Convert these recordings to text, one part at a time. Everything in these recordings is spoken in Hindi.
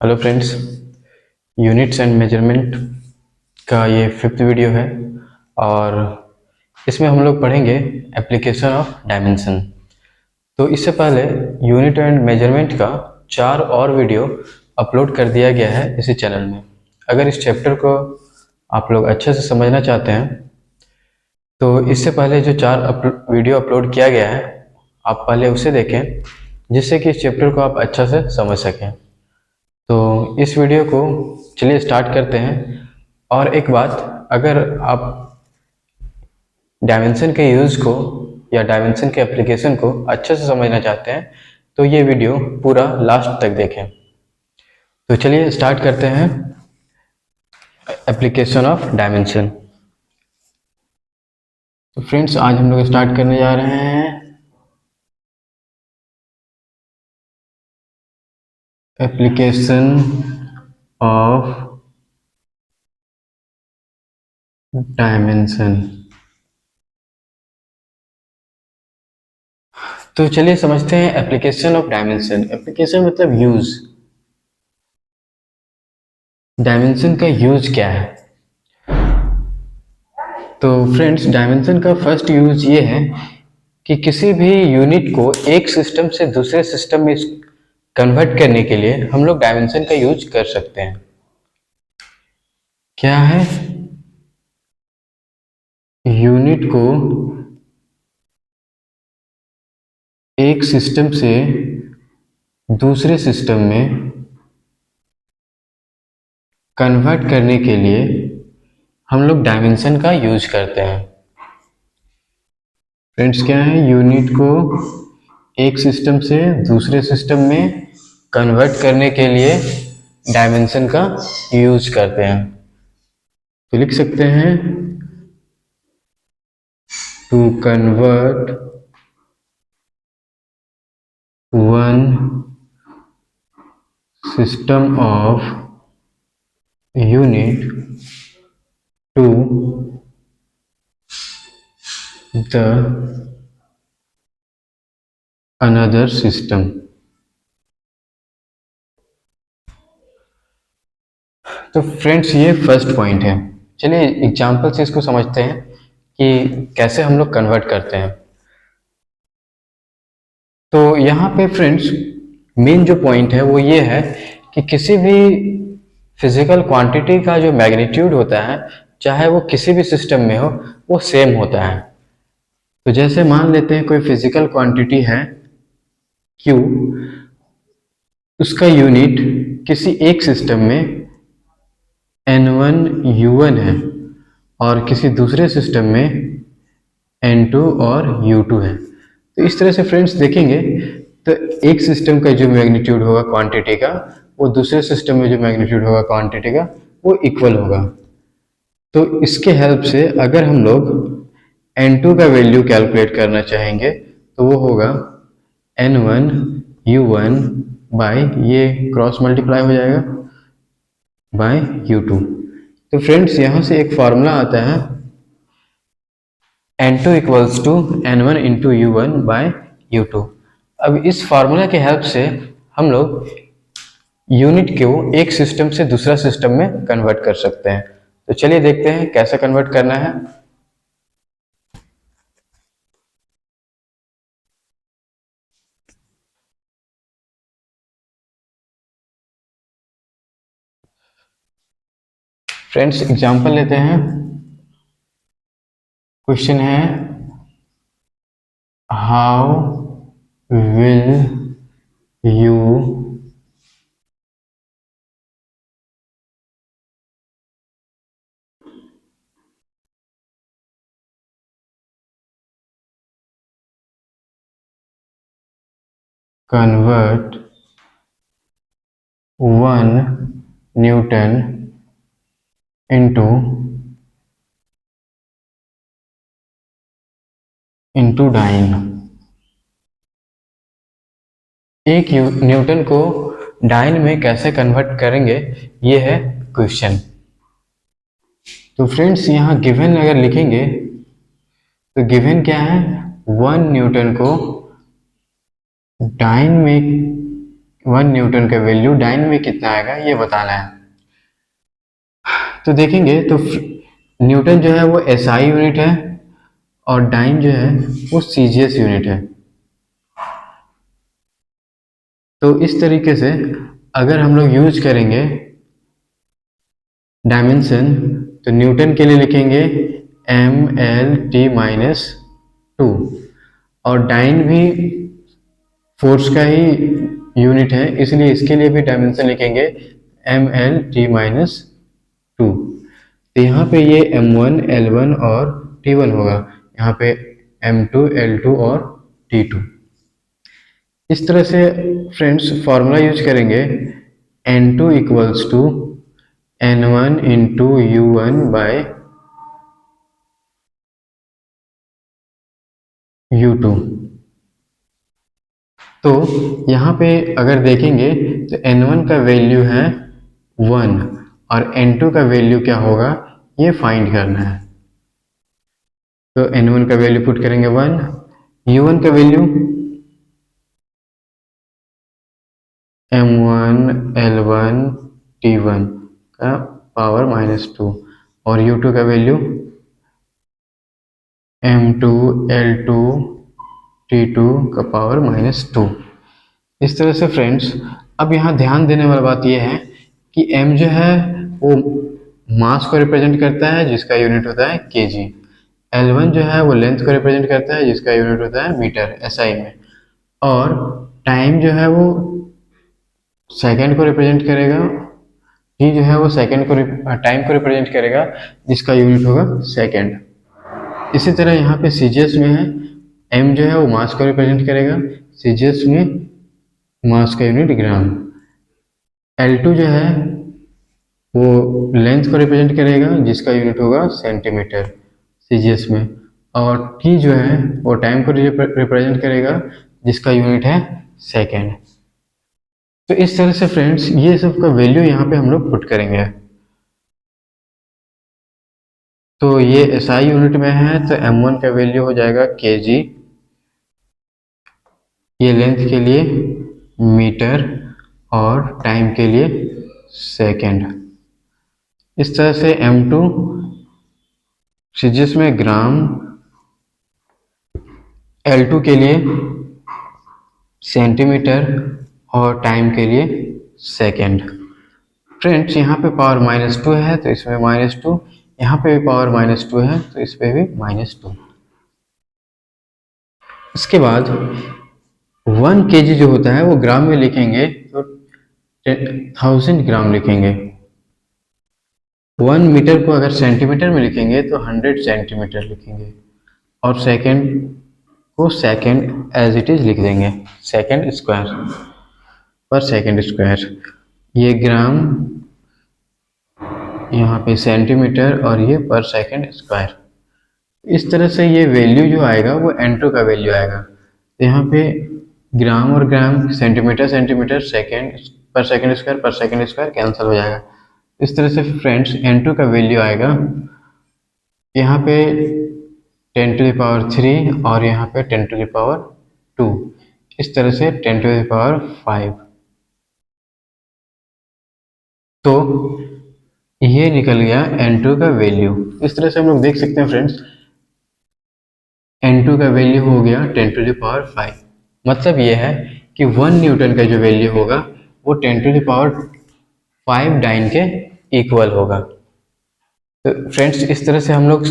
Hello friends, units and measurement का ये फिफ्थ वीडियो है और इसमें हम लोग पढ़ेंगे एप्लीकेशन ऑफ डायमेंशन। तो इससे पहले यूनिट एंड मेजरमेंट का 4 और वीडियो अपलोड कर दिया गया है इसी चैनल में। अगर इस चैप्टर को आप लोग अच्छे से समझना चाहते हैं तो इससे पहले जो 4 वीडियो अपलोड किया गया है आप पहले उसे देखें, जिससे कि इस चैप्टर को आप अच्छा से समझ सकें। तो इस वीडियो को चलिए स्टार्ट करते हैं। और एक बात, अगर आप डायमेंशन के यूज़ को या डायमेंशन के एप्लीकेशन को अच्छे से समझना चाहते हैं तो ये वीडियो पूरा लास्ट तक देखें। तो चलिए स्टार्ट करते हैं एप्लीकेशन ऑफ डायमेंशन। तो फ्रेंड्स, आज हम लोग स्टार्ट करने जा रहे हैं एप्लीकेशन ऑफ डायमेंशन। तो चलिए समझते हैं एप्लीकेशन ऑफ डायमेंशन। एप्लीकेशन मतलब यूज। डायमेंशन का यूज क्या है? तो फ्रेंड्स, डायमेंशन का फर्स्ट यूज ये है कि किसी भी यूनिट को एक सिस्टम से दूसरे सिस्टम में कन्वर्ट करने के लिए हम लोग डायमेंशन का यूज कर सकते हैं। क्या है? यूनिट को एक सिस्टम से दूसरे सिस्टम में कन्वर्ट करने के लिए हम लोग डायमेंशन का यूज करते हैं। फ्रेंड्स, क्या है? यूनिट को एक सिस्टम से दूसरे सिस्टम में कन्वर्ट करने के लिए डायमेंशन का यूज करते हैं। तो लिख सकते हैं to convert one system of unit to the another system. तो फ्रेंड्स, ये फर्स्ट पॉइंट है। चलिए एग्जांपल से इसको समझते हैं कि कैसे हम लोग कन्वर्ट करते हैं। तो यहाँ पे फ्रेंड्स, मेन जो पॉइंट है वो ये है कि किसी भी फिजिकल क्वांटिटी का जो मैग्नीट्यूड होता है, चाहे वो किसी भी सिस्टम में हो, वो सेम होता है। तो जैसे मान लेते हैं कोई फिजिकल क्वांटिटी है Q, उसका यूनिट किसी एक सिस्टम में N1 U1 है और किसी दूसरे सिस्टम में N2 और U2 है। तो इस तरह से फ्रेंड्स देखेंगे तो एक सिस्टम का जो मैग्नीट्यूड होगा क्वांटिटी का, वो दूसरे सिस्टम में जो मैग्नीट्यूड होगा क्वांटिटी का, वो इक्वल होगा। तो इसके हेल्प से अगर हम लोग N2 का वैल्यू कैलकुलेट करना चाहेंगे तो वो होगा N1 U1 बाय, ये क्रॉस मल्टीप्लाई हो जाएगा, बाय U2। तो फ्रेंड्स, यहाँ से एक फॉर्मूला आता है N2 equals to N1 into U1 bye U2। अब इस फार्मूला के हेल्प से हम लोग यूनिट को एक सिस्टम से दूसरा सिस्टम में कन्वर्ट कर सकते हैं। तो चलिए देखते हैं कैसे कन्वर्ट करना है। फ्रेंड्स, एग्जांपल लेते हैं। क्वेश्चन है how will you convert 1 Newton into dyne. एक न्यूटन को डाइन में कैसे कन्वर्ट करेंगे, ये है क्वेश्चन। तो फ्रेंड्स, यहाँ गिवन अगर लिखेंगे तो गिवन क्या है? 1 न्यूटन को डाइन में न्यूटन का वैल्यू डाइन में कितना आएगा ये बताना है। तो देखेंगे तो न्यूटन जो है वो एसआई यूनिट है और डाइन जो है वो सीजीएस यूनिट है। तो इस तरीके से अगर हम लोग यूज करेंगे डायमेंशन तो न्यूटन के लिए लिखेंगे mL/T-2 और डाइन भी फोर्स का ही यूनिट है, इसलिए इसके लिए भी डायमेंशन लिखेंगे mL/T-2। तो यहाँ पे ये m1 L1 और T1 होगा, यहाँ पे m2 L2 और T2। इस तरह से फ्रेंड्स फॉर्मूला यूज करेंगे N2 equals to N1 into U1 bye U2। तो यहाँ पे अगर देखेंगे तो N1 का वैल्यू है 1 और N2 का वैल्यू क्या होगा ये फाइंड करना है। तो N1 का वैल्यू पुट करेंगे 1, U1 का वैल्यू M1 L1 T1 का पावर -2 और U2 का वैल्यू M2 L2 T2 का पावर -2। इस तरह से फ्रेंड्स अब यहाँ ध्यान देने वाली बात यह है कि m जो है वो मास को रिप्रेजेंट करता है जिसका यूनिट होता है kg, L1 जो है वो लेंथ को रिप्रेजेंट करता है जिसका यूनिट होता है मीटर SI में, और टाइम जो है वो सेकंड को रिप्रेजेंट करेगा, t जो है वो सेकंड को टाइम को रिप्रेजेंट करेगा जिसका यूनिट होगा सेकंड। इसी तरह यहाँ पे सीजीएस में है m जो है वो मास को रिप्रेजेंट करेगा, सीजीएस में मास का यूनिट ग्राम, L2 जो है वो लेंथ को रिप्रेजेंट करेगा जिसका यूनिट होगा सेंटीमीटर सीजीएस में, और t जो है वो टाइम को रिप्रेजेंट करेगा जिसका यूनिट है सेकेंड। तो इस तरह से फ्रेंड्स ये सब का वैल्यू यहाँ पे हम लोग पुट करेंगे। तो ये SI यूनिट में है तो m1 का वैल्यू हो जाएगा kg, ये लेंथ के लिए मीटर और टाइम के लिए सेकेंड। इस तरह से m2 सीजीएस में ग्राम, L2 के लिए सेंटीमीटर और टाइम के लिए सेकेंड। फ्रेंड्स यहाँ पे पावर -2 है तो इसमें -2, यहाँ पे भी पावर -2 है तो इस पे भी -2। इसके बाद 1 kg जो होता है वो ग्राम में लिखेंगे तो 1000 ग्राम लिखेंगे, 1 मीटर को अगर सेंटीमीटर में लिखेंगे तो 100 सेंटीमीटर लिखेंगे, और सेकेंड को सेकेंड एज इट इज लिख देंगे, सेकेंड स्क्वायर पर सेकेंड स्क्वायर। ये ग्राम, यहाँ पे सेंटीमीटर और ये पर सेकेंड स्क्वायर। इस तरह से ये वैल्यू जो आएगा वो N2 का वैल्यू आएगा। तो यहाँ पे ग्राम और ग्राम, सेंटीमीटर सेंटीमीटर, सेकेंड पर सेकेंड स्क्वायर कैंसिल हो जाएगा। इस तरह से फ्रेंड्स N2 का वैल्यू आएगा यहाँ पे 10⁻³ और यहाँ पे 10⁻², इस तरह से 10⁵। तो ये निकल गया N2 का वैल्यू। इस तरह से हम लोग देख सकते हैं फ्रेंड्स N2 का वैल्यू हो गया 10⁵। मतलब ये है कि 1 न्यूटन का जो वैल्यू होगा वो 10⁵ डाइन के इक्वल होगा। तो फ्रेंड्स इस तरह से हम लोग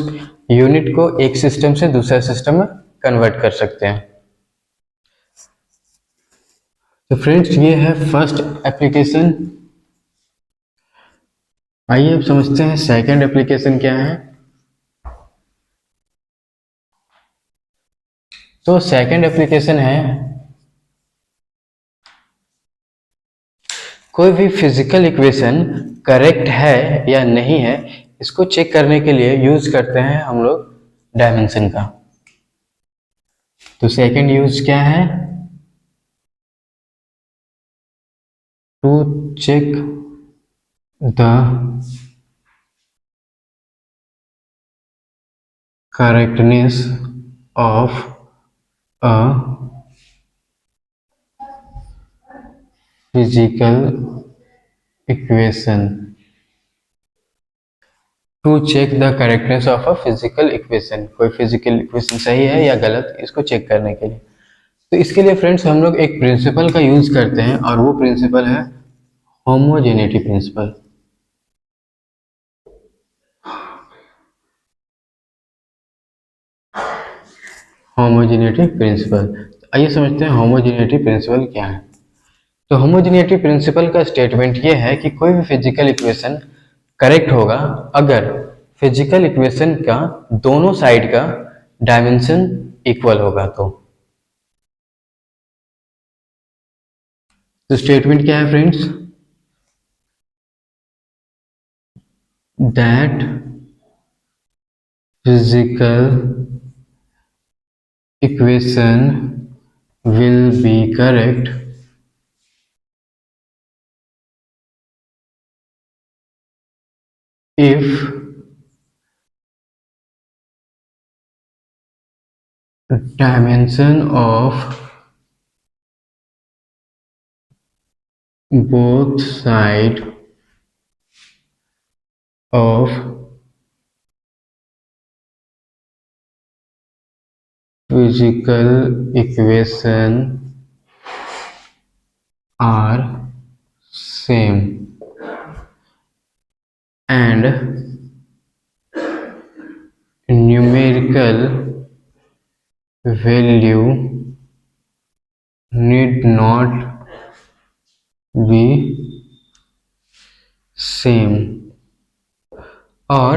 यूनिट को एक सिस्टम से दूसरे सिस्टम में कन्वर्ट कर सकते हैं। तो फ्रेंड्स ये है फर्स्ट एप्लीकेशन। आइए अब समझते हैं सेकंड एप्लीकेशन क्या है। तो सेकंड एप्लीकेशन है कोई भी फिजिकल इक्वेशन करेक्ट है या नहीं है इसको चेक करने के लिए यूज करते हैं हम लोग डायमेंशन का। तो सेकंड यूज क्या है, to check the correctness of a physical equation to check the correctness of a physical equation. कोई फिजिकल इक्वेशन सही है या गलत, इसको चेक करने के लिए। तो इसके लिए फ्रेंड्स हम लोग एक प्रिंसिपल का यूज करते हैं और वो प्रिंसिपल है होमोजेनिटी प्रिंसिपल। होमोजेनिटी प्रिंसिपल, आइए समझते हैं होमोजेनिटी प्रिंसिपल क्या है। तो होमोजेनिटी प्रिंसिपल का स्टेटमेंट ये है कि कोई भी फिजिकल इक्वेशन करेक्ट होगा अगर फिजिकल इक्वेशन का दोनों साइड का डायमेंशन इक्वल होगा। तो स्टेटमेंट क्या है friends, that physical equation will be correct if dimension of both side of physical equation are same and numerical value need not be same। और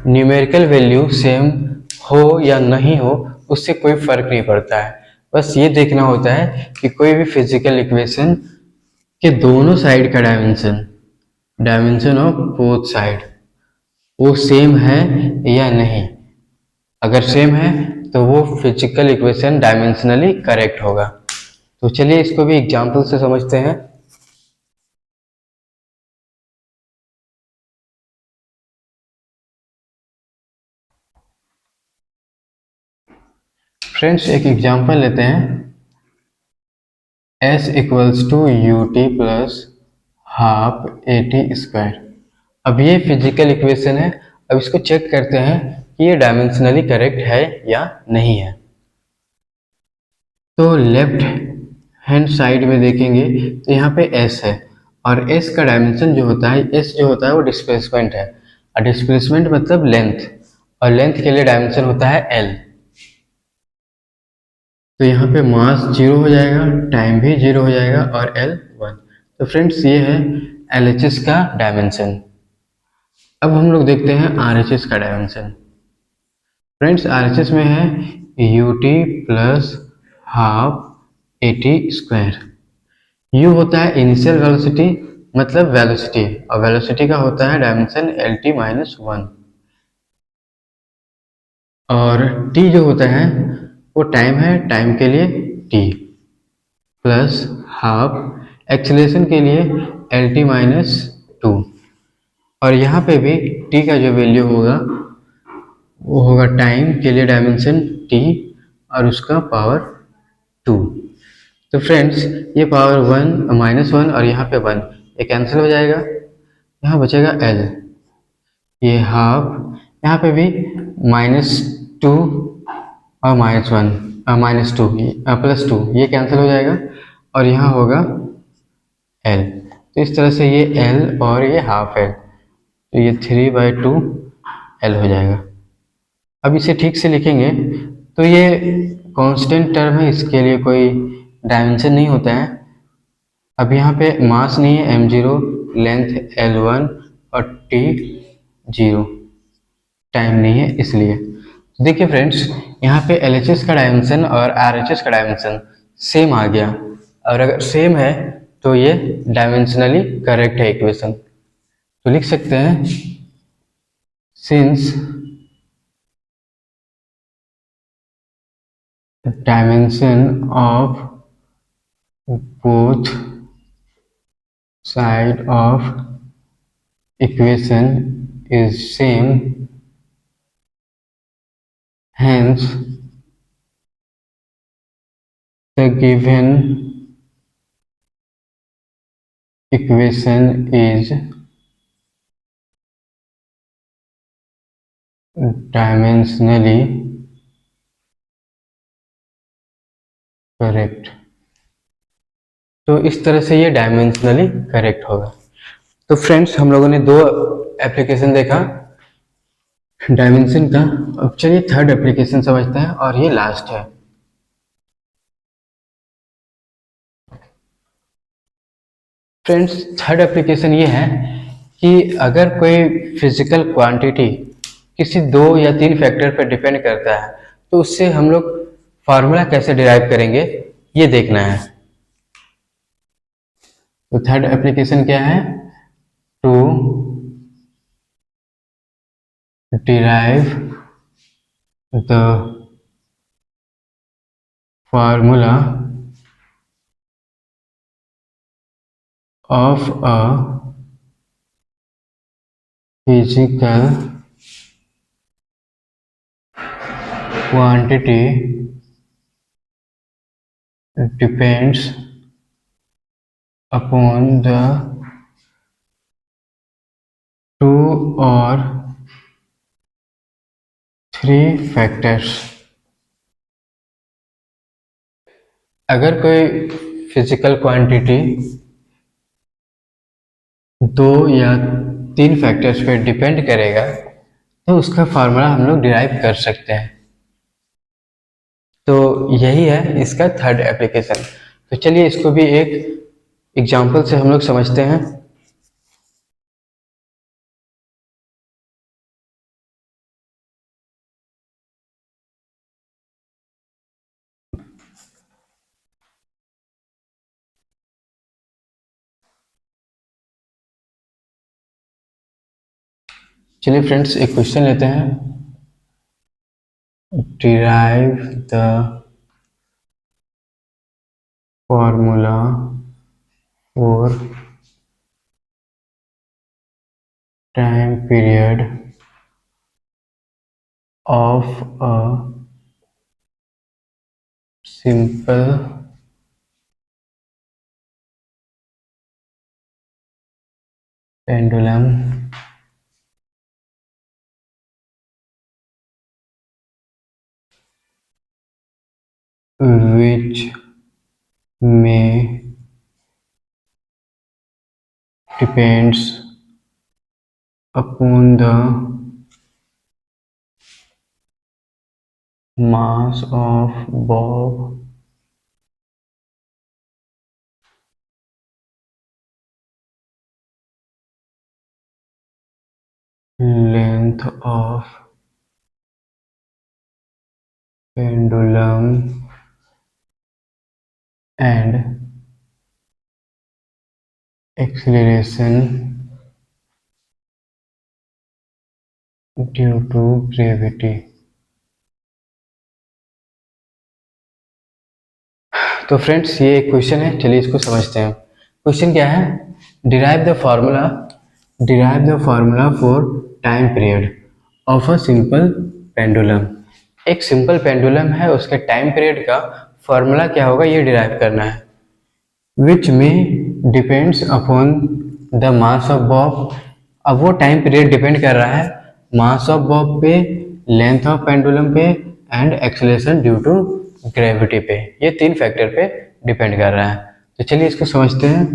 न्यूमेरिकल वैल्यू सेम हो या नहीं हो उससे कोई फर्क नहीं पड़ता है, बस ये देखना होता है कि कोई भी फिजिकल इक्वेशन के दोनों साइड का dimension, dimension of both side, वो सेम है या नहीं। अगर सेम है तो वो फिजिकल इक्वेशन डायमेंशनली करेक्ट होगा। तो चलिए इसको भी एग्जांपल से समझते हैं। फ्रेंड्स एक एग्जांपल लेते हैं, s equals to u t plus half a t square. अब ये फिजिकल इक्वेशन है, अब इसको चेक करते हैं कि ये डायमेंशनली करेक्ट है या नहीं है। तो लेफ्ट हैंड साइड में देखेंगे तो यहाँ पे s है और s का डायमेंशन जो होता है, s जो होता है वो डिस्प्लेसमेंट है और डिस्प्लेसमेंट मतलब लेंथ, और लेंथ के लिए डायमेंशन होता है l। तो यहाँ पे मास जीरो हो जाएगा, टाइम भी जीरो हो जाएगा और l 1। तो फ्रेंड्स ये है LHS का डायमेंशन। अब हम लोग देखते हैं RHS का डायमेंशन। फ्रेंड्स RHS में है you t plus half a t square. You होता है इनिशियल वेलोसिटी मतलब वेलोसिटी, और वेलोसिटी का होता है dimension L T minus one. और टी जो होता है वो टाइम है, टाइम के लिए टी प्लस हाफ एक्सेलरेशन के लिए एल टी माइनस टू। और यहाँ पे भी टी का जो वैल्यू होगा वो होगा टाइम के लिए डायमेंशन टी और उसका पावर टू। तो फ्रेंड्स ये पावर वन माइनस वन और यहाँ पे वन, ये कैंसिल हो जाएगा, यहाँ बचेगा एल, ये हाफ, यहाँ पे भी माइनस टू और minus one minus two plus two, ये कैंसिल हो जाएगा और यहाँ होगा एल। तो इस तरह से ये एल और ये हाफ एल, तो ये थ्री बाई टू एल हो जाएगा। अब इसे ठीक से लिखेंगे तो ये कांस्टेंट टर्म है, इसके लिए कोई डायमेंशन नहीं होता है। अब यहाँ पे मास नहीं है M zero, length L one और टी जीरो, टाइम नहीं है इसलिए। तो देखिए फ्रेंड्स यहाँ पे LHS का डायमेंशन और RHS का डायमेंशन सेम आ गया, और अगर सेम है तो ये डायमेंशनली करेक्ट है इक्वेशन। तो लिख सकते हैं since dimension of both side of equation is same, hence the given equation is dimensionally correct. तो इस तरह से ये डायमेंशनली करेक्ट होगा। तो फ्रेंड्स, हम लोगों ने दो एप्लीकेशन देखा डायमेंशन का। अब चलिए थर्ड एप्लीकेशन समझते हैं, और ये लास्ट है। फ्रेंड्स, थर्ड एप्लीकेशन ये है कि अगर कोई फिजिकल क्वांटिटी किसी 2 या 3 फैक्टर पर डिपेंड करता है, तो उससे हम लोग फार्मूला कैसे डिराइव करेंगे, ये देखना है। तो थर्ड एप्लीकेशन क्या है? To derive the formula of a physical quantity depends upon the 2 or 3 factors। अगर कोई फिजिकल क्वांटिटी 2 या 3 फैक्टर्स पे डिपेंड करेगा, तो उसका फार्मूला हम लोग डिराइव कर सकते हैं। तो यही है इसका थर्ड एप्लीकेशन। तो चलिए इसको भी एक एग्जांपल से हम लोग समझते हैं। चलिए फ्रेंड्स, एक क्वेश्चन लेते हैं। Derive the formula for time period of a simple pendulum which may depends upon the mass of bob length of pendulum and acceleration due to gravity। तो फ्रेंड्स, ये एक क्वेश्चन है, चलिए इसको समझते हैं। क्वेश्चन क्या है? Derive the formula for time period of a simple pendulum. एक सिंपल पेंडुलम है, उसके टाइम पीरियड का फॉर्मूला क्या होगा, ये डिराइव करना है। विच में depends upon the mass of bob. अब वो टाइम पीरियड डिपेंड कर रहा है मास ऑफ बॉब पे, लेंथ ऑफ पेंडुलम पे, and acceleration due to gravity पे। ये 3 फैक्टर पे डिपेंड कर रहा है। तो चलिए इसको समझते हैं।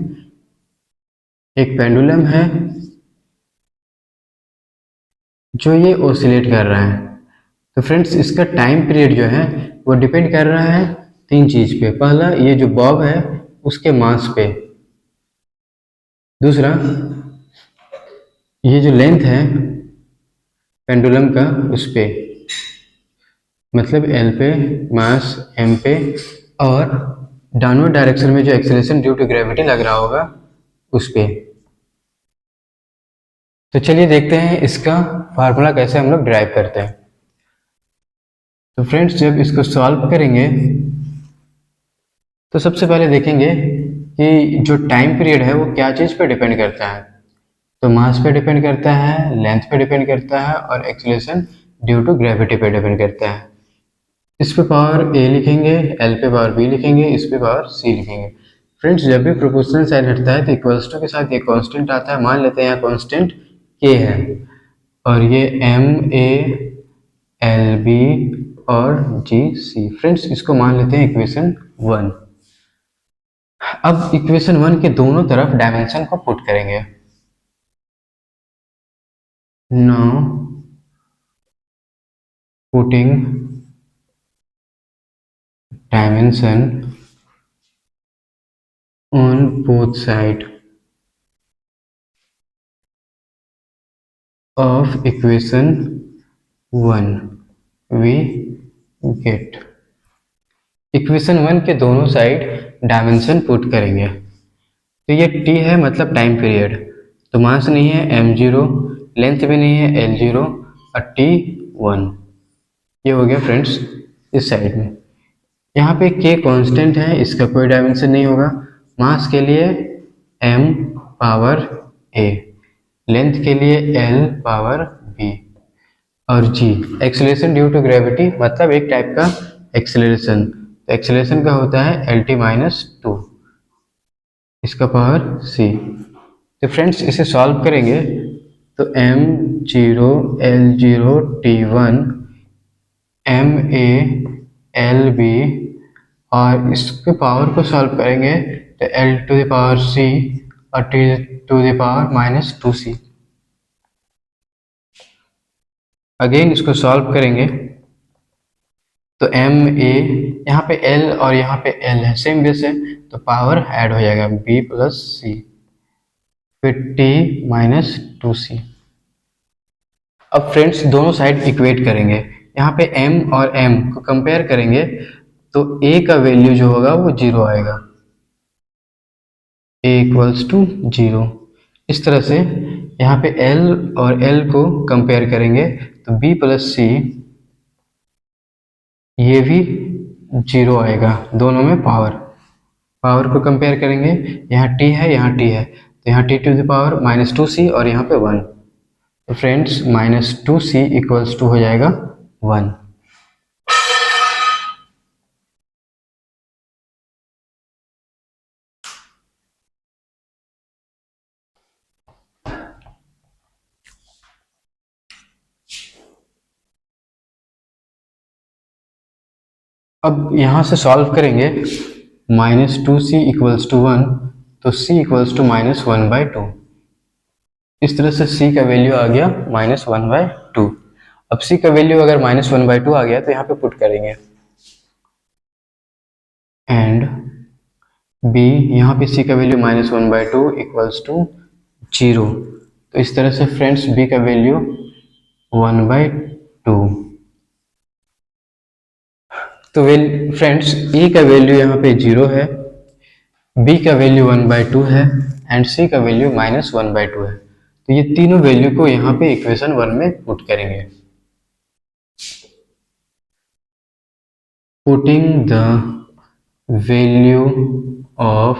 एक पेंडुलम है जो ये ओसिलेट कर रहा है। तो फ्रेंड्स, इसका टाइम पीरियड जो है वो डिपेंड कर रहा है 3 चीज पे। पहला, ये जो बॉब है उसके मास पे। दूसरा, ये जो लेंथ है पेंडुलम का उस पे, मतलब एल पे, मास एम पे, और डाउनवर्ड डायरेक्शन में जो एक्सेलरेशन ड्यू टू ग्रेविटी लग रहा होगा उस पे। तो चलिए देखते हैं इसका फार्मूला कैसे हम लोग डिराइव करते हैं। तो फ्रेंड्स, जब इसको सॉल्व करेंगे तो सबसे पहले देखेंगे कि जो टाइम पीरियड है वो क्या चीज़ पे डिपेंड करता है। तो मास पे डिपेंड करता है, लेंथ पे डिपेंड करता है, और एक्सेलरेशन ड्यू टू ग्रेविटी पे डिपेंड करता है। इस पे पावर ए लिखेंगे, एल पे पावर बी लिखेंगे, इस पे पावर सी लिखेंगे। फ्रेंड्स जब भी प्रोपोर्शनल साइन हटता है तो इक्वल्स टू के साथ ये कांस्टेंट आता है। मान लेते हैं यहाँ कांस्टेंट के है और ये एम ए एल बी और जी सी। फ्रेंड्स इसको मान लेते हैं इक्वेशन 1। अब इक्वेशन 1 के दोनों तरफ डायमेंशन को पुट करेंगे। Now putting dimension on both sides of equation 1 we get। Equation 1 के दोनों साइड डायमेंशन पुट करेंगे तो ये t है मतलब टाइम पीरियड, तो मास नहीं है m0, लेंथ भी नहीं है l0 और t1। ये हो गया फ्रेंड्स इस साइड में। यहाँ पे k कांस्टेंट है, इसका कोई डायमेंशन नहीं होगा। मास के लिए m पावर a, लेंथ के लिए l पावर b और g acceleration due to gravity मतलब एक टाइप का एक्सेलरेशन। तो एक्सेलरेशन का होता है lt-2, इसका पावर c। तो फ्रेंड्स इसे सॉल्व करेंगे तो m0 l0 t1 ma lb और इसके पावर को सॉल्व करेंगे तो l to the power c और t to the power -2c। Again इसको सॉल्व करेंगे तो m a, यहाँ पे l और यहाँ पे l है, सेम बेस है तो पावर ऐड हो जाएगा b प्लस c फिर t -2c। अब फ्रेंड्स दोनों साइड इक्वेट करेंगे, यहाँ पे m और m को कंपेयर करेंगे तो a का वैल्यू जो होगा वो 0 आएगा, a इक्वल्स टू 0। इस तरह से यहाँ पे l और l को कंपेयर करेंगे तो b प्लस c ये भी 0 आएगा, दोनों में पावर को कंपेयर करेंगे। यहाँ t है यहाँ t है तो यहाँ t to the power -2c और यहाँ पे 1, तो फ्रेंड्स -2c इक्वल्स टू हो जाएगा 1। अब यहाँ से सॉल्व करेंगे -2c इक्वल्स टू 1 तो c इक्वल्स टू -1/2। इस तरह से c का वैल्यू आ गया -1/2। अब c का वैल्यू अगर -1/2 आ गया तो यहाँ पे पुट करेंगे एंड b, यहाँ पे c का वैल्यू -1/2 इक्वल्स टू 0। तो इस तरह से फ्रेंड्स b का वैल्यू 1/2। तो फ्रेंड्स e का वैल्यू यहाँ पे 0 है, b का वैल्यू 1/2 है एंड c का वैल्यू -1/2 है। तो ये तीनों वैल्यू को यहाँ पे इक्वेशन 1 में पुट करेंगे। Putting the value of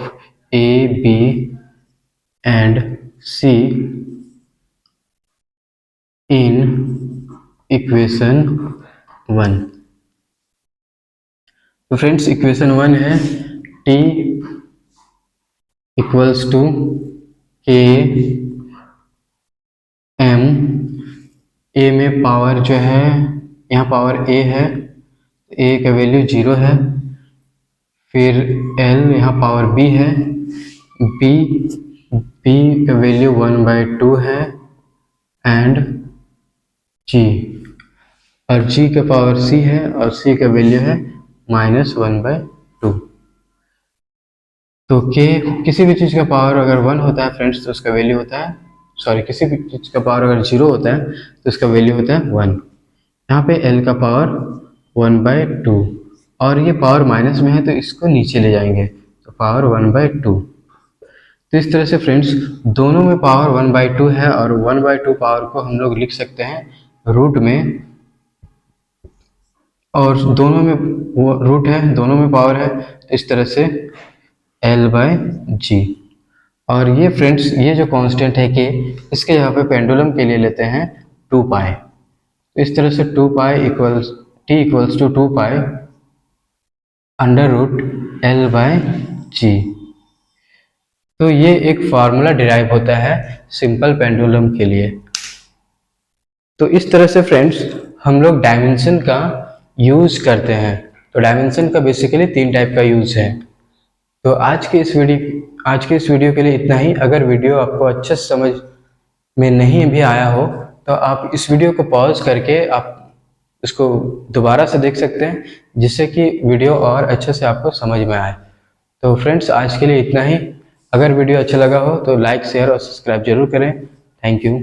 a b and c in equation 1। तो फ्रेंड्स इक्वेशन 1 है t equals to k m, a में पावर जो है यहाँ पावर a है, a का वैल्यू 0 है, फिर l यहाँ पावर b है, b का वैल्यू 1/2 है एंड g और g का पावर c है और c का वैल्यू है -1/2। तो k किसी भी चीज का पावर अगर 1 होता है फ्रेंड्स तो उसका वैल्यू होता है, सॉरी किसी भी चीज का पावर अगर 0 होता है तो उसका वैल्यू होता है 1। यहाँ पे l का पावर 1/2 और ये पावर माइनस में है तो इसको नीचे ले जाएंगे तो पावर 1/2। तो इस तरह से फ्रेंड्स दोनों में पावर 1/2 है और 1/2 पावर को हम लोग लिख सकते हैं रूट में, और दोनों में वो रूट है, दोनों में पावर है तो इस तरह से l/g। और ये फ्रेंड्स ये जो कांस्टेंट है कि इसके यहाँ पे पेंडुलम के लिए लेते हैं 2 पाई। तो इस तरह से 2 pi equals t equals to 2 pi under root l/g। तो ये एक फार्मूला डिराइव होता है सिंपल पेंडुलम के लिए। तो इस तरह से फ्रेंड्स हम लोग डायमेंशन का यूज करते हैं। तो डायमेंशन का बेसिकली 3 टाइप का यूज है। तो आज के इस वीडियो के लिए इतना ही। अगर वीडियो आपको अच्छे से समझ में नहीं भी आया हो तो आप इस वीडियो को पॉज करके आप इसको दोबारा से देख सकते हैं, जिससे कि वीडियो और अच्छे से आपको समझ में आए। तो फ्रेंड्स आज के लिए इतना ही। अगर वीडियो अच्छा लगा हो तो लाइक, शेयर और सब्सक्राइब जरूर करें। Thank you.